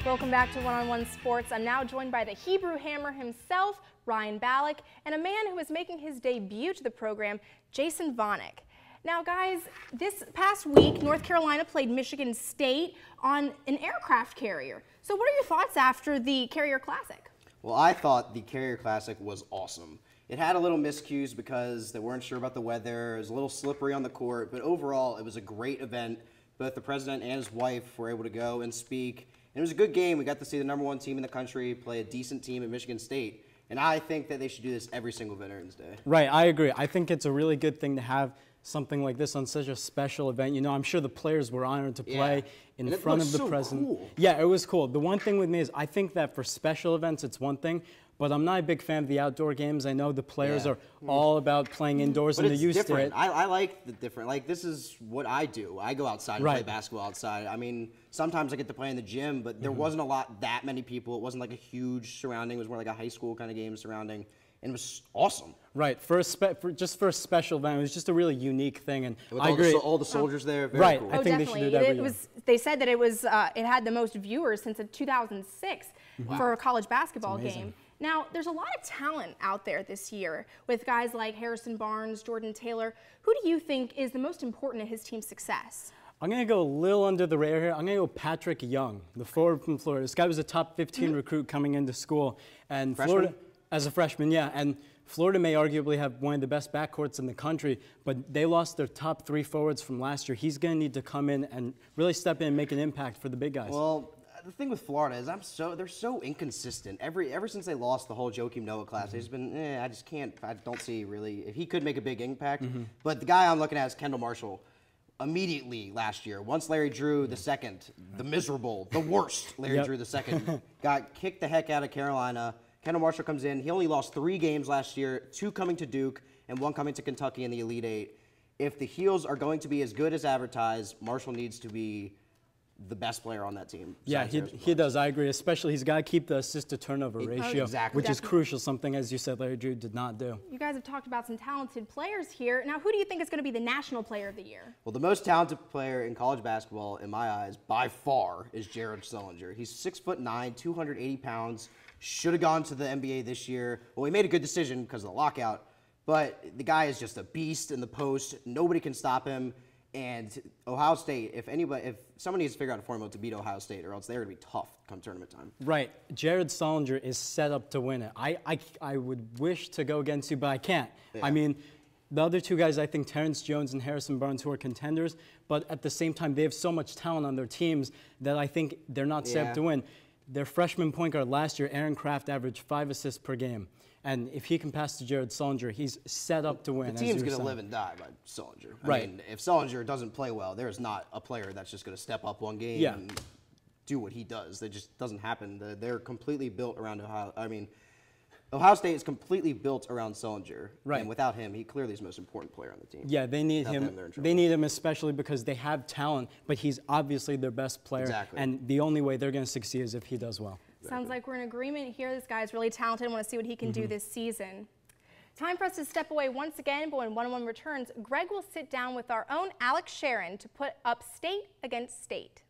Welcome back to One-on-One Sports. I'm now joined by the Hebrew Hammer himself, Ryan Balick, and a man who is making his debut to the program, Jason Vonick. Now, guys, this past week, North Carolina played Michigan State on an aircraft carrier. So what are your thoughts after the Carrier Classic? Well, I thought the Carrier Classic was awesome. It had a little miscues because they weren't sure about the weather. It was a little slippery on the court, but overall, it was a great event. Both the president and his wife were able to go and speak. And it was a good game. We got to see the #1 team in the country play a decent team at Michigan State. And I think that they should do this every single Veterans Day. Right, I agree. I think it's a really good thing to have something like this on such a special event. You know, I'm sure the players were honored to play in front of the president. Cool. Yeah, it was cool. The one thing with me is I think that for special events, it's one thing. But I'm not a big fan of the outdoor games. I know the players are all about playing indoors, and they're used to it. I like the different. Like, this is what I do. I go outside and play basketball outside. I mean, sometimes I get to play in the gym, but there wasn't that many people. It wasn't like a huge surrounding. It was more like a high school kind of game surrounding, and it was awesome. Right, just for a special event, it was just a really unique thing, and with I agree. All the soldiers there, very cool. I think they should do that every year. They said that it had the most viewers since 2006 for a college basketball game. Now, there's a lot of talent out there this year with guys like Harrison Barnes, Jordan Taylor. Who do you think is the most important in his team's success? I'm going to go a little under the radar here. I'm going to go Patrick Young, the forward from Florida. This guy was a top 15 recruit coming into school. And Florida, as a freshman, and Florida may arguably have one of the best backcourts in the country, but they lost their top 3 forwards from last year. He's going to need to come in and really step in and make an impact for the big guys. Well, the thing with Florida is they're so inconsistent. Ever since they lost the whole Joakim Noah class, they've been I don't see really if he could make a big impact. But the guy I'm looking at is Kendall Marshall. Immediately last year, once Larry Drew II, the miserable, the worst Larry Drew II, got kicked the heck out of Carolina. Kendall Marshall comes in. He only lost 3 games last year, 2 coming to Duke and 1 coming to Kentucky in the Elite 8. If the Heels are going to be as good as advertised, Marshall needs to be the best player on that team. Yeah, he does. I agree. Especially he's got to keep the assist-to-turnover ratio, which is crucial, something, as you said, Larry Drew did not do. You guys have talked about some talented players here. Now, who do you think is going to be the National Player of the Year? Well, the most talented player in college basketball, in my eyes, by far, is Jared Sullinger. He's 6'9", 280 pounds, should have gone to the NBA this year. Well, he made a good decision because of the lockout, but the guy is just a beast in the post. Nobody can stop him. And Ohio State, if somebody needs to figure out a formula to beat Ohio State, or else they're going to be tough come tournament time. Right. Jared Sullinger is set up to win it. I would wish to go against you, but I can't. Yeah. I mean, the other 2 guys, I think Terrence Jones and Harrison Barnes, who are contenders, but at the same time, they have so much talent on their teams that I think they're not set up to win. Their freshman point guard last year, Aaron Craft, averaged 5 assists per game. And if he can pass to Jared Sullinger, he's set up to win. The team's going to live and die by Sullinger. I mean, if Sullinger doesn't play well, there's not a player that's just going to step up one game and do what he does. That just doesn't happen. They're completely built around Ohio. I mean, Ohio State is completely built around Sullinger. Right. And without him, he clearly is the most important player on the team. Yeah, they need him. They need him especially because they have talent, but he's obviously their best player. Exactly. And the only way they're going to succeed is if he does well. Sounds like we're in agreement here. This guy is really talented. I want to see what he can do this season. Time for us to step away once again, but when One-on-One returns, Greg will sit down with our own Alex Sharon to put up State against State.